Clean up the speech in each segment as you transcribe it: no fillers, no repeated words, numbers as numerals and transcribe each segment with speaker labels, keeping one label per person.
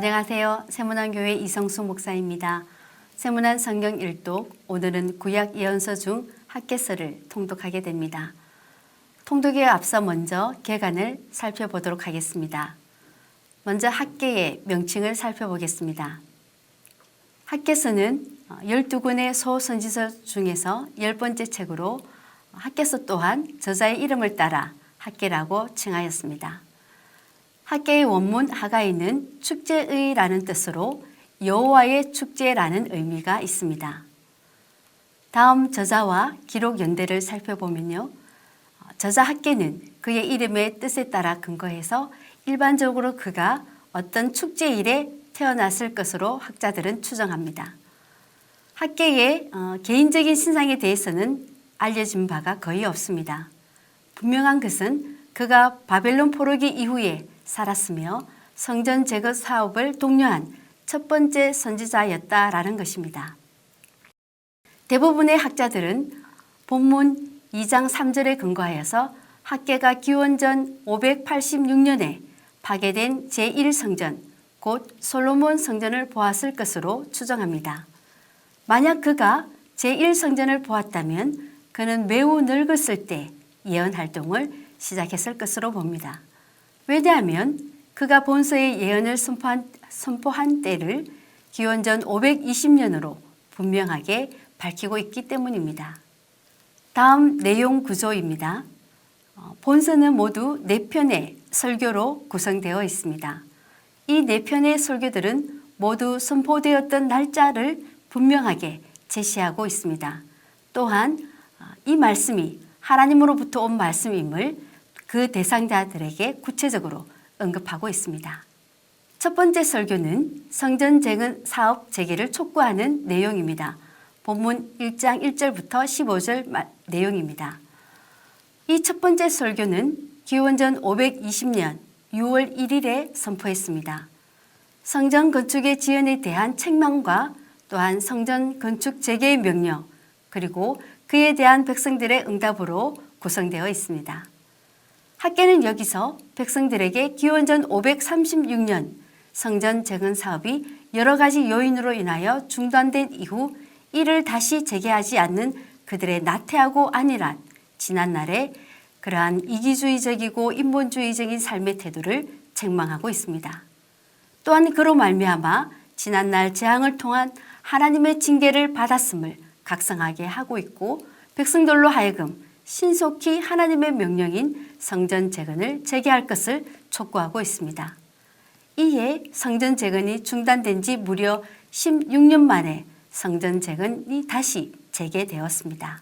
Speaker 1: 안녕하세요. 세문안교회 이성수 목사입니다. 세문안 성경 일독, 오늘은 구약 예언서 중 학개서를 통독하게 됩니다. 통독에 앞서 먼저 개관을 살펴보도록 하겠습니다. 먼저 학개의 명칭을 살펴보겠습니다. 학개서는 12권의 소선지서 중에서 10번째 책으로 학개서 또한 저자의 이름을 따라 학개라고 칭하였습니다. 학개의 원문 하가이는 축제의라는 뜻으로 여호와의 축제라는 의미가 있습니다. 다음 저자와 기록 연대를 살펴보면요. 저자 학개는 그의 이름의 뜻에 따라 근거해서 일반적으로 그가 어떤 축제일에 태어났을 것으로 학자들은 추정합니다. 학개의 개인적인 신상에 대해서는 알려진 바가 거의 없습니다. 분명한 것은 그가 바벨론 포로기 이후에 살았으며 성전 제거 사업을 독려한 첫 번째 선지자였다라는 것입니다. 대부분의 학자들은 본문 2장 3절에 근거하여서 학개가 기원전 586년에 파괴된 제1성전, 곧 솔로몬 성전을 보았을 것으로 추정합니다. 만약 그가 제1성전을 보았다면 그는 매우 늙었을 때 예언 활동을 시작했을 것으로 봅니다. 왜냐하면 그가 본서의 예언을 선포한 때를 기원전 520년으로 분명하게 밝히고 있기 때문입니다. 다음 내용 구조입니다. 본서는 모두 4편의 설교로 구성되어 있습니다. 이 4편의 설교들은 모두 선포되었던 날짜를 분명하게 제시하고 있습니다. 또한 이 말씀이 하나님으로부터 온 말씀임을 그 대상자들에게 구체적으로 언급하고 있습니다. 첫 번째 설교는 성전 재건 사업 재개를 촉구하는 내용입니다. 본문 1장 1절부터 15절 내용입니다. 이 첫 번째 설교는 기원전 520년 6월 1일에 선포했습니다. 성전 건축의 지연에 대한 책망과 또한 성전 건축 재개의 명령, 그리고 그에 대한 백성들의 응답으로 구성되어 있습니다. 학개는 여기서 백성들에게 기원전 536년 성전 재건 사업이 여러 가지 요인으로 인하여 중단된 이후 이를 다시 재개하지 않는 그들의 나태하고 안일한 지난날의 그러한 이기주의적이고 인본주의적인 삶의 태도를 책망하고 있습니다. 또한 그로 말미암아 지난날 재앙을 통한 하나님의 징계를 받았음을 각성하게 하고 있고 백성들로 하여금 신속히 하나님의 명령인 성전 재건을 재개할 것을 촉구하고 있습니다. 이에 성전 재건이 중단된 지 무려 16년 만에 성전 재건이 다시 재개되었습니다.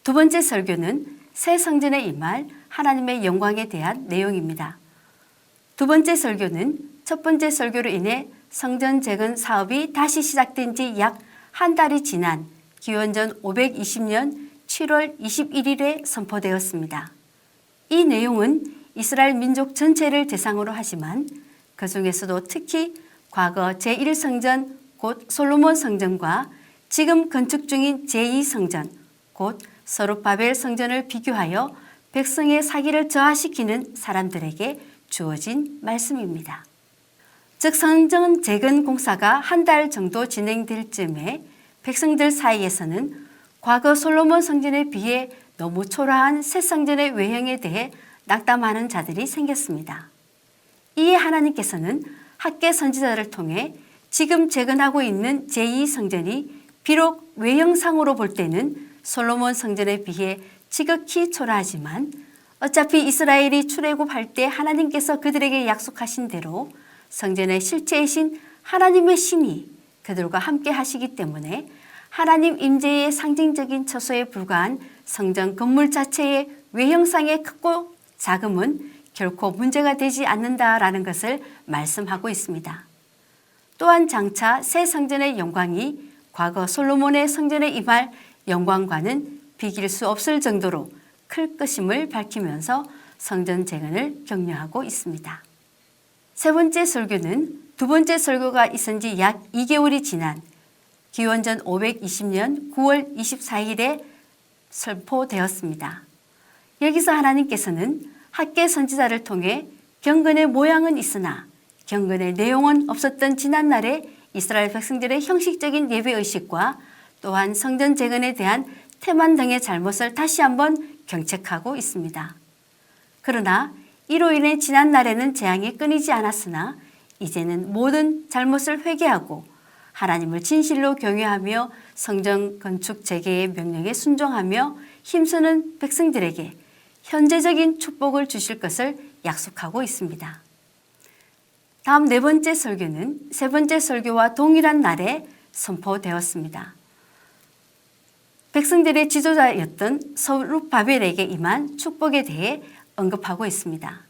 Speaker 1: 두 번째 설교는 새 성전에 임할 하나님의 영광에 대한 내용입니다. 두 번째 설교는 첫 번째 설교로 인해 성전 재건 사업이 다시 시작된 지 약 한 달이 지난 기원전 520년 7월 21일에 선포되었습니다. 이 내용은 이스라엘 민족 전체를 대상으로 하지만 그 중에서도 특히 과거 제1성전 곧 솔로몬 성전과 지금 건축 중인 제2성전 곧 서룹바벨 성전을 비교하여 백성의 사기를 저하시키는 사람들에게 주어진 말씀입니다. 즉 성전 재건 공사가 한 달 정도 진행될 즈음에 백성들 사이에서는 과거 솔로몬 성전에 비해 너무 초라한 새 성전의 외형에 대해 낙담하는 자들이 생겼습니다. 이에 하나님께서는 학개 선지자를 통해 지금 재건하고 있는 제2성전이 비록 외형상으로 볼 때는 솔로몬 성전에 비해 지극히 초라하지만 어차피 이스라엘이 출애굽할 때 하나님께서 그들에게 약속하신 대로 성전의 실체이신 하나님의 신이 그들과 함께 하시기 때문에 하나님 임재의 상징적인 처소에 불과한 성전 건물 자체의 외형상의 크고 작음은 결코 문제가 되지 않는다라는 것을 말씀하고 있습니다. 또한 장차 새 성전의 영광이 과거 솔로몬의 성전에 임할 영광과는 비길 수 없을 정도로 클 것임을 밝히면서 성전 재건을 격려하고 있습니다. 세 번째 설교는 두 번째 설교가 있은 지 약 2개월이 지난 기원전 520년 9월 24일에 선포되었습니다. 여기서 하나님께서는 학개 선지자를 통해 경건의 모양은 있으나 경건의 내용은 없었던 지난날의 이스라엘 백성들의 형식적인 예배의식과 또한 성전 재건에 대한 태만 등의 잘못을 다시 한번 경책하고 있습니다. 그러나 이로 인해 지난날에는 재앙이 끊이지 않았으나 이제는 모든 잘못을 회개하고 하나님을 진실로 경외하며 성전 건축 재개의 명령에 순종하며 힘쓰는 백성들에게 현재적인 축복을 주실 것을 약속하고 있습니다. 다음 네 번째 설교는 세 번째 설교와 동일한 날에 선포되었습니다. 백성들의 지도자였던 스룹바벨에게 임한 축복에 대해 언급하고 있습니다.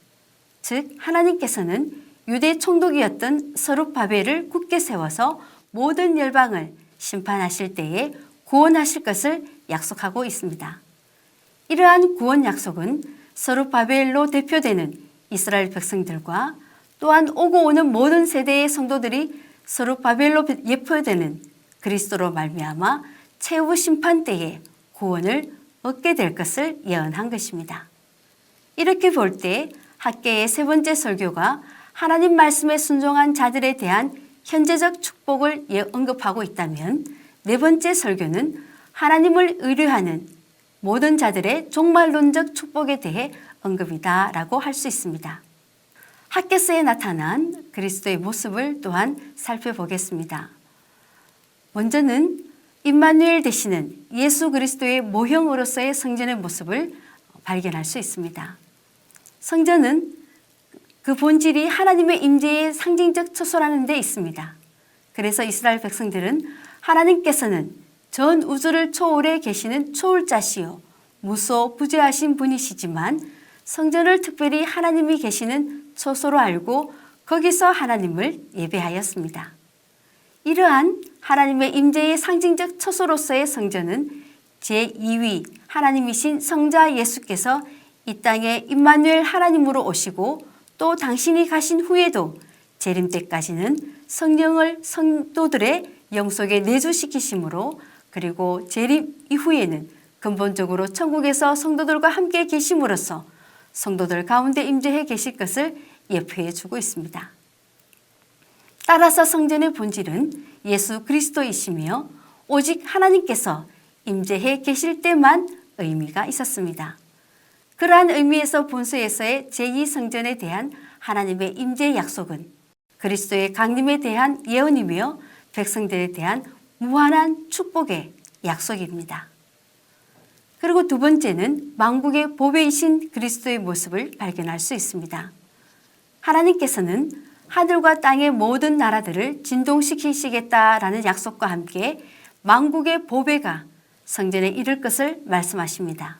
Speaker 1: 즉 하나님께서는 유대 총독이었던 스룹바벨을 굳게 세워서 모든 열방을 심판하실 때에 구원하실 것을 약속하고 있습니다. 이러한 구원 약속은 스룹바벨로 대표되는 이스라엘 백성들과 또한 오고 오는 모든 세대의 성도들이 스룹바벨로 예표되는 그리스도로 말미암아 최후 심판 때에 구원을 얻게 될 것을 예언한 것입니다. 이렇게 볼 때 학개의 세 번째 설교가 하나님 말씀에 순종한 자들에 대한 현재적 축복을 언급하고 있다면 네 번째 설교는 하나님을 의뢰하는 모든 자들의 종말론적 축복에 대해 언급이다라고 할 수 있습니다. 학개서에 나타난 그리스도의 모습을 또한 살펴보겠습니다. 먼저는 임마누엘 되시는 예수 그리스도의 모형으로서의 성전의 모습을 발견할 수 있습니다. 성전은 그 본질이 하나님의 임재의 상징적 처소라는 데 있습니다. 그래서 이스라엘 백성들은 하나님께서는 전 우주를 초월해 계시는 초월자시요 무소부재하신 분이시지만 성전을 특별히 하나님이 계시는 처소로 알고 거기서 하나님을 예배하였습니다. 이러한 하나님의 임재의 상징적 처소로서의 성전은 제2위 하나님이신 성자 예수께서 이 땅에 임마누엘 하나님으로 오시고 또 당신이 가신 후에도 재림 때까지는 성령을 성도들의 영속에 내주시키심으로 그리고 재림 이후에는 근본적으로 천국에서 성도들과 함께 계심으로써 성도들 가운데 임재해 계실 것을 예표해 주고 있습니다. 따라서 성전의 본질은 예수 그리스도이시며 오직 하나님께서 임재해 계실 때만 의미가 있었습니다. 그러한 의미에서 본서에서의 제2성전에 대한 하나님의 임재 약속은 그리스도의 강림에 대한 예언이며 백성들에 대한 무한한 축복의 약속입니다. 그리고 두 번째는 만국의 보배이신 그리스도의 모습을 발견할 수 있습니다. 하나님께서는 하늘과 땅의 모든 나라들을 진동시키시겠다라는 약속과 함께 만국의 보배가 성전에 이를 것을 말씀하십니다.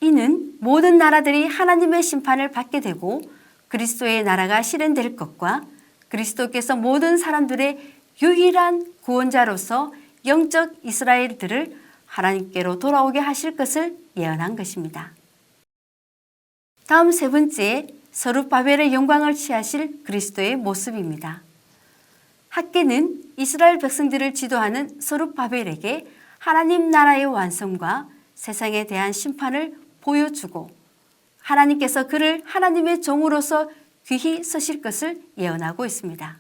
Speaker 1: 이는 모든 나라들이 하나님의 심판을 받게 되고 그리스도의 나라가 실현될 것과 그리스도께서 모든 사람들의 유일한 구원자로서 영적 이스라엘들을 하나님께로 돌아오게 하실 것을 예언한 것입니다. 다음 세 번째, 스룹바벨의 영광을 취하실 그리스도의 모습입니다. 학개는 이스라엘 백성들을 지도하는 스룹바벨에게 하나님 나라의 완성과 세상에 대한 심판을 보여주고 하나님께서 그를 하나님의 종으로서 귀히 쓰실 것을 예언하고 있습니다.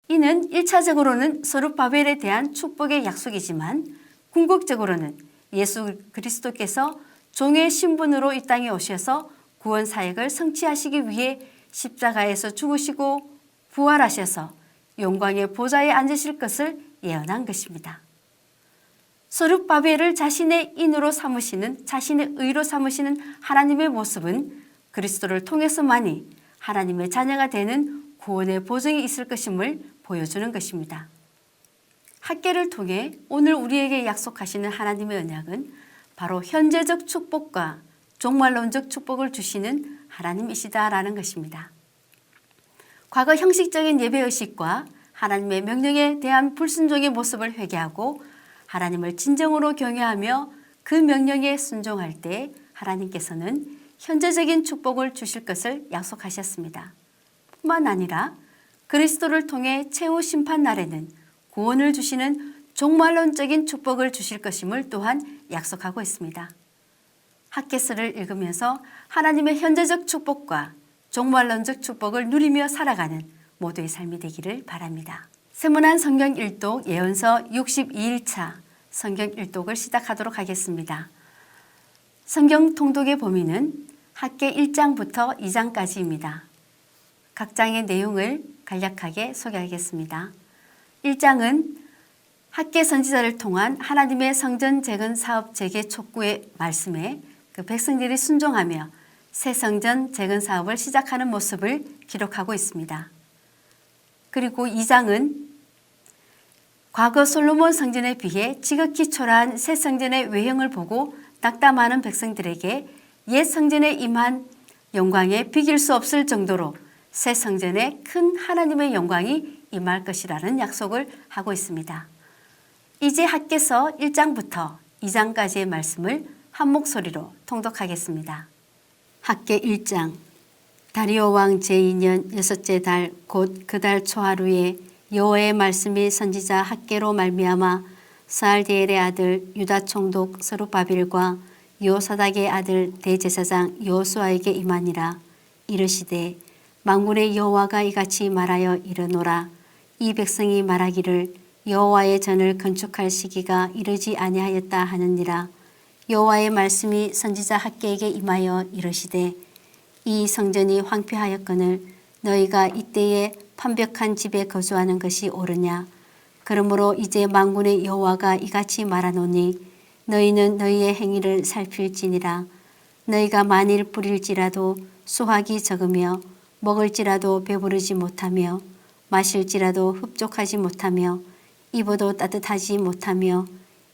Speaker 1: 이는 1차적으로는 스룹바벨에 대한 축복의 약속이지만 궁극적으로는 예수 그리스도께서 종의 신분으로 이 땅에 오셔서 구원 사역을 성취하시기 위해 십자가에서 죽으시고 부활하셔서 영광의 보좌에 앉으실 것을 예언한 것입니다. 스룹바벨을 자신의 인으로 삼으시는 자신의 의로 삼으시는 하나님의 모습은 그리스도를 통해서만이 하나님의 자녀가 되는 구원의 보증이 있을 것임을 보여주는 것입니다. 학개를 통해 오늘 우리에게 약속하시는 하나님의 언약은 바로 현재적 축복과 종말론적 축복을 주시는 하나님이시다라는 것입니다. 과거 형식적인 예배의식과 하나님의 명령에 대한 불순종의 모습을 회개하고 하나님을 진정으로 경외하며 그 명령에 순종할 때 하나님께서는 현재적인 축복을 주실 것을 약속하셨습니다. 뿐만 아니라 그리스도를 통해 최후 심판 날에는 구원을 주시는 종말론적인 축복을 주실 것임을 또한 약속하고 있습니다. 학개서를 읽으면서 하나님의 현재적 축복과 종말론적 축복을 누리며 살아가는 모두의 삶이 되기를 바랍니다. 세문안 성경 일독 예언서 62일차 성경 일독을 시작하도록 하겠습니다. 성경 통독의 범위는 학계 1장부터 2장까지입니다. 각 장의 내용을 간략하게 소개하겠습니다. 1장은 학계 선지자를 통한 하나님의 성전 재건 사업 재개 촉구의 말씀에 그 백성들이 순종하며 새 성전 재건 사업을 시작하는 모습을 기록하고 있습니다. 그리고 2장은 과거 솔로몬 성전에 비해 지극히 초라한 새 성전의 외형을 보고 낙담하는 백성들에게 옛 성전에 임한 영광에 비길 수 없을 정도로 새 성전에 큰 하나님의 영광이 임할 것이라는 약속을 하고 있습니다. 이제 학개서 1장부터 2장까지의 말씀을 한 목소리로 통독하겠습니다. 학개 1장 다리오 왕 제2년 여섯째 달 곧 그 달 초하루에 여호와의 말씀이 선지자 학개로 말미암아 스알디엘의 아들 유다 총독 스룹바벨과 요사닥의 아들 대제사장 여호수아에게 임하니라. 이르시되 만군의 여호와가 이같이 말하여 이르노라. 이 백성이 말하기를 여호와의 전을 건축할 시기가 이르지 아니하였다 하느니라. 여호와의 말씀이 선지자 학개에게 임하여 이르시되 이 성전이 황폐하였거늘 너희가 이때에 판벽한 집에 거주하는 것이 옳으냐. 그러므로 이제 만군의 여호와가 이같이 말하노니 너희는 너희의 행위를 살필지니라. 너희가 만일 뿌릴지라도 수확이 적으며 먹을지라도 배부르지 못하며 마실지라도 흡족하지 못하며 입어도 따뜻하지 못하며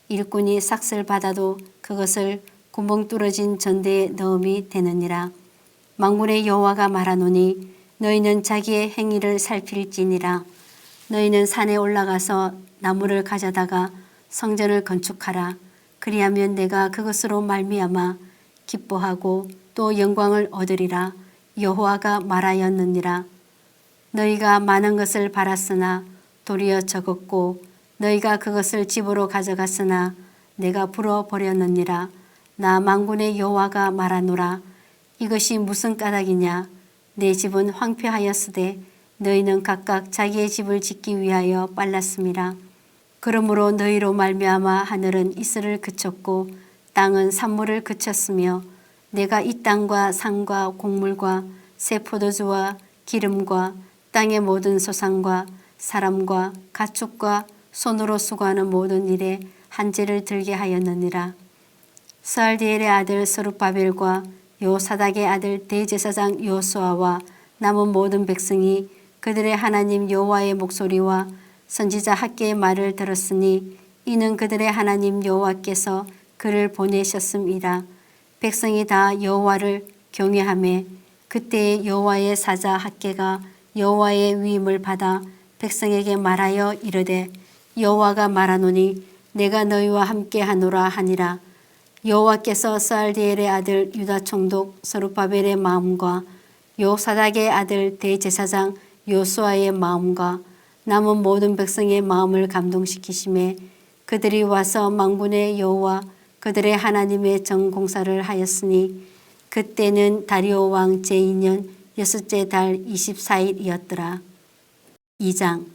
Speaker 1: 일꾼이 삭슬 받아도 그것을 구멍 뚫어진 전대에 넣음이 되느니라. 만군의 여호와가 말하노니 너희는 자기의 행위를 살필지니라. 너희는 산에 올라가서 나무를 가져다가 성전을 건축하라. 그리하면 내가 그것으로 말미암아 기뻐하고 또 영광을 얻으리라. 여호와가 말하였느니라. 너희가 많은 것을 바랐으나 도리어 적었고 너희가 그것을 집으로 가져갔으나 내가 불어버렸느니라. 나 만군의 여호와가 말하노라. 이것이 무슨 까닭이냐. 내 집은 황폐하였으되 너희는 각각 자기의 집을 짓기 위하여 빨랐음이라. 그러므로 너희로 말미암아 하늘은 이슬을 그쳤고 땅은 산물을 그쳤으며 내가 이 땅과 산과 곡물과 새 포도주와 기름과 땅의 모든 소산과 사람과 가축과 손으로 수고하는 모든 일에 한재를 들게 하였느니라. 스알디엘의 아들 스룹바벨과 요사닥의 아들 대제사장 여호수아와 남은 모든 백성이 그들의 하나님 여호와의 목소리와 선지자 학개의 말을 들었으니 이는 그들의 하나님 여호와께서 그를 보내셨음이라. 백성이 다 여호와를 경외하매 그때에 여호와의 사자 학개가 여호와의 위임을 받아 백성에게 말하여 이르되 여호와가 말하노니 내가 너희와 함께 하노라 하니라. 여호와께서 스알디엘의 아들 유다 총독 스룹바벨의 마음과 요사닥의 아들 대제사장 여호수아의 마음과 남은 모든 백성의 마음을 감동시키심에 그들이 와서 만군의 여호와 그들의 하나님의 정공사를 하였으니 그때는 다리오 왕 제2년 여섯째 달 24일이었더라. 2장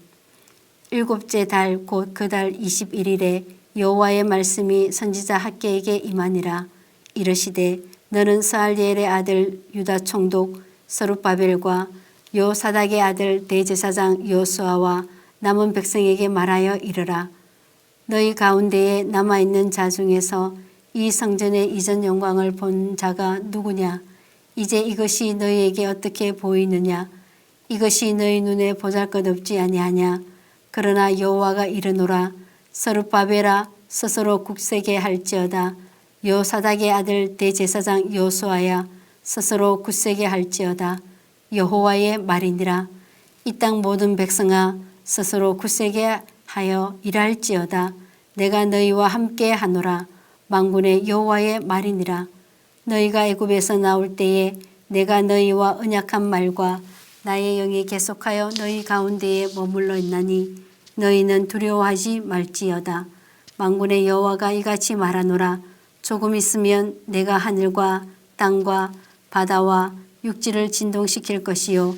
Speaker 1: 일곱째 달 곧 그 달 21일에 여호와의 말씀이 선지자 학개에게 임하니라. 이르시되 너는 스알디엘의 아들 유다 총독 스룹바벨과 요사닥의 아들 대제사장 여호수아와 남은 백성에게 말하여 이르라. 너희 가운데에 남아있는 자 중에서 이 성전의 이전 영광을 본 자가 누구냐. 이제 이것이 너희에게 어떻게 보이느냐. 이것이 너희 눈에 보잘것없지 아니하냐. 그러나 여호와가 이르노라. 스룹바벨아 스스로 굳세게 할지어다. 요사닥의 아들 대제사장 여호수아야 스스로 굳세게 할지어다. 여호와의 말이니라. 이 땅 모든 백성아 스스로 굳세게 하여 일할지어다. 내가 너희와 함께 하노라. 만군의 여호와의 말이니라. 너희가 애굽에서 나올 때에 내가 너희와 언약한 말과 나의 영이 계속하여 너희 가운데에 머물러 있나니 너희는 두려워하지 말지어다. 만군의 여호와가 이같이 말하노라. 조금 있으면 내가 하늘과 땅과 바다와 육지를 진동시킬 것이요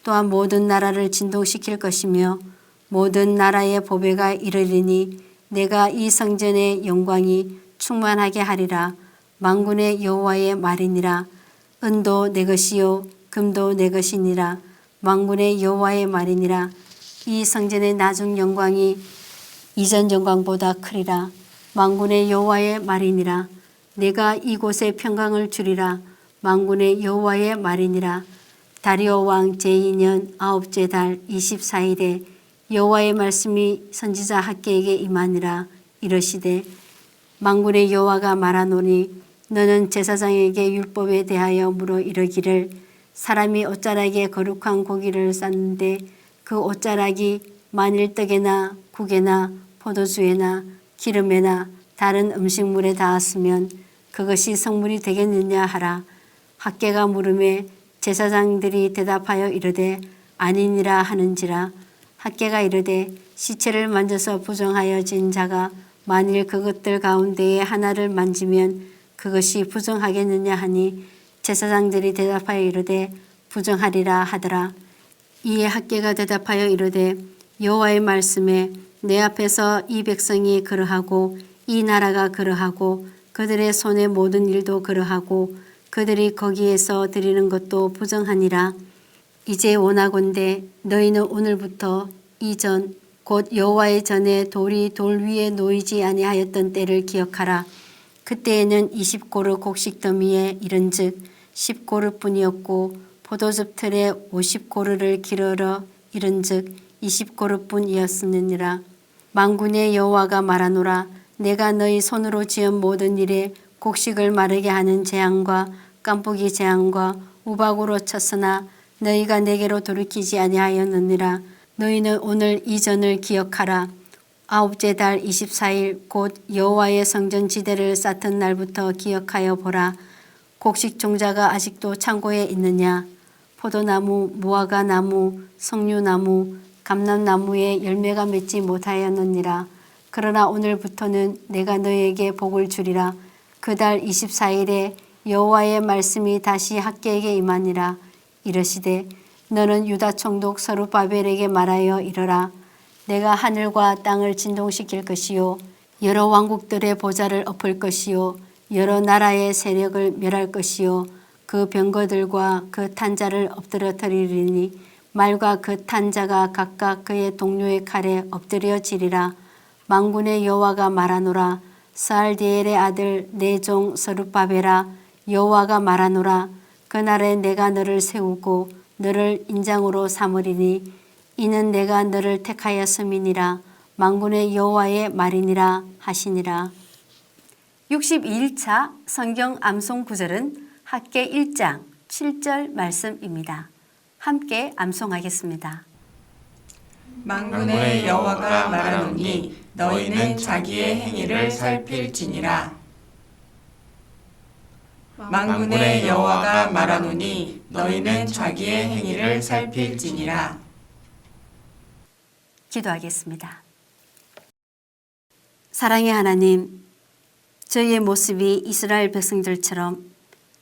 Speaker 1: 또한 모든 나라를 진동시킬 것이며 모든 나라의 보배가 이르리니 내가 이 성전의 영광이 충만하게 하리라. 만군의 여호와의 말이니라. 은도 내 것이요 금도 내 것이니라. 만군의 여호와의 말이니라. 이 성전의 나중 영광이 이전 영광보다 크리라. 만군의 여호와의 말이니라. 내가 이곳에 평강을 주리라. 만군의 여호와의 말이니라. 다리오 왕 제2년 9째 달 24일에 여호와의 말씀이 선지자 학개에게 임하니라. 이르시되 만군의 여호와가 말하노니 너는 제사장에게 율법에 대하여 물어 이르기를 사람이 옷자락에 거룩한 고기를 쌌는데 그 옷자락이 만일 떡에나 국에나 포도주에나 기름에나 다른 음식물에 닿았으면 그것이 성물이 되겠느냐 하라. 학개가 물음에 제사장들이 대답하여 이르되 아니니라 하는지라. 학개가 이르되 시체를 만져서 부정하여진 자가 만일 그것들 가운데에 하나를 만지면 그것이 부정하겠느냐 하니 제사장들이 대답하여 이르되 부정하리라 하더라. 이에 학개가 대답하여 이르되 여호와의 말씀에 내 앞에서 이 백성이 그러하고 이 나라가 그러하고 그들의 손의 모든 일도 그러하고 그들이 거기에서 드리는 것도 부정하니라. 이제 원하건대 너희는 오늘부터 이전 곧 여호와의 전에 돌이 돌 위에 놓이지 아니하였던 때를 기억하라. 그때에는 20고르 곡식 더미에 이른즉 10고르뿐이었고 포도즙 틀에 50고르를 기르러 이른즉 20고르뿐이었느니라. 만군의 여호와가 말하노라. 내가 너희 손으로 지은 모든 일에 곡식을 마르게 하는 재앙과 깐부기 재앙과 우박으로 쳤으나 너희가 내게로 돌이키지 아니하였느니라. 너희는 오늘 이 전을 기억하라. 9째 달 24일 곧 여호와의 성전 지대를 쌓던 날부터 기억하여 보라. 곡식 종자가 아직도 창고에 있느냐. 포도나무, 무화과 나무, 석류나무, 감람나무에 열매가 맺지 못하였느니라. 그러나 오늘부터는 내가 너희에게 복을 주리라. 그 달 24일에 여호와의 말씀이 다시 학개에게 임하니라. 이르시되 너는 유다 총독 스룹바벨에게 말하여 이르라. 내가 하늘과 땅을 진동시킬 것이요 여러 왕국들의 보좌를 엎을 것이요 여러 나라의 세력을 멸할 것이요 그 병거들과 그 탄자를 엎드려뜨리리니 말과 그 탄자가 각각 그의 동료의 칼에 엎드려지리라. 만군의 여호와가 말하노라. 스알디엘의 아들 내 종 스룹바벨아 여호와가 말하노라. 그날에 내가 너를 세우고 너를 인장으로 삼으리니 이는 내가 너를 택하였음이니라. 만군의 여호와의 말이니라 하시니라. 62일차 성경 암송 구절은 학개 1장 7절 말씀입니다. 함께 암송하겠습니다.
Speaker 2: 만군의 여호와가 말하노니 너희는 자기의 행위를 살필지니라. 만군의 여호와가 말하노니 너희는 자기의 행위를 살필지니라.
Speaker 1: 기도하겠습니다. 사랑의 하나님, 저희의 모습이 이스라엘 백성들처럼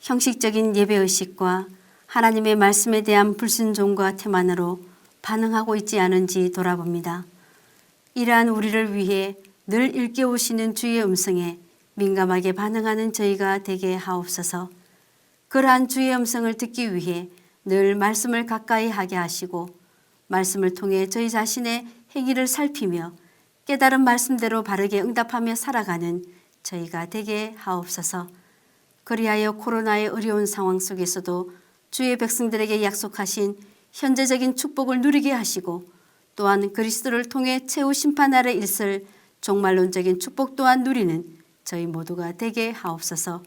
Speaker 1: 형식적인 예배의식과 하나님의 말씀에 대한 불순종과 태만으로 반응하고 있지 않은지 돌아봅니다. 이러한 우리를 위해 늘 일깨우시는 주의 음성에 민감하게 반응하는 저희가 되게 하옵소서. 그러한 주의 음성을 듣기 위해 늘 말씀을 가까이 하게 하시고 말씀을 통해 저희 자신의 행위를 살피며 깨달은 말씀대로 바르게 응답하며 살아가는 저희가 되게 하옵소서. 그리하여 코로나의 어려운 상황 속에서도 주의 백성들에게 약속하신 현재적인 축복을 누리게 하시고 또한 그리스도를 통해 최후 심판 아래 있을 종말론적인 축복 또한 누리는 저희 모두가 되게 하옵소서.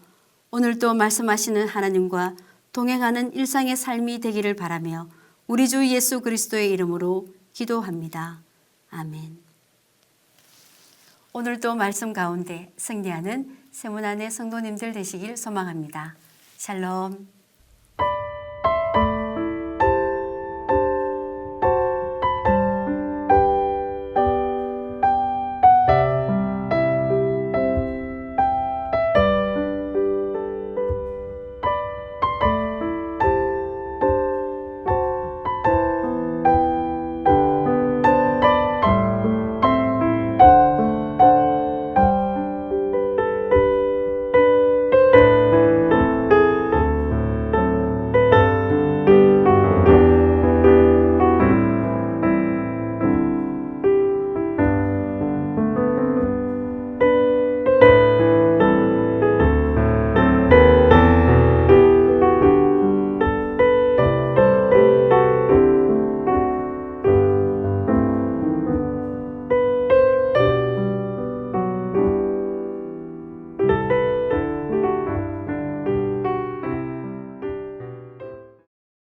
Speaker 1: 오늘도 말씀하시는 하나님과 동행하는 일상의 삶이 되기를 바라며 우리 주 예수 그리스도의 이름으로 기도합니다. 아멘. 오늘도 말씀 가운데 승리하는 세문안의 성도님들 되시길 소망합니다. 샬롬.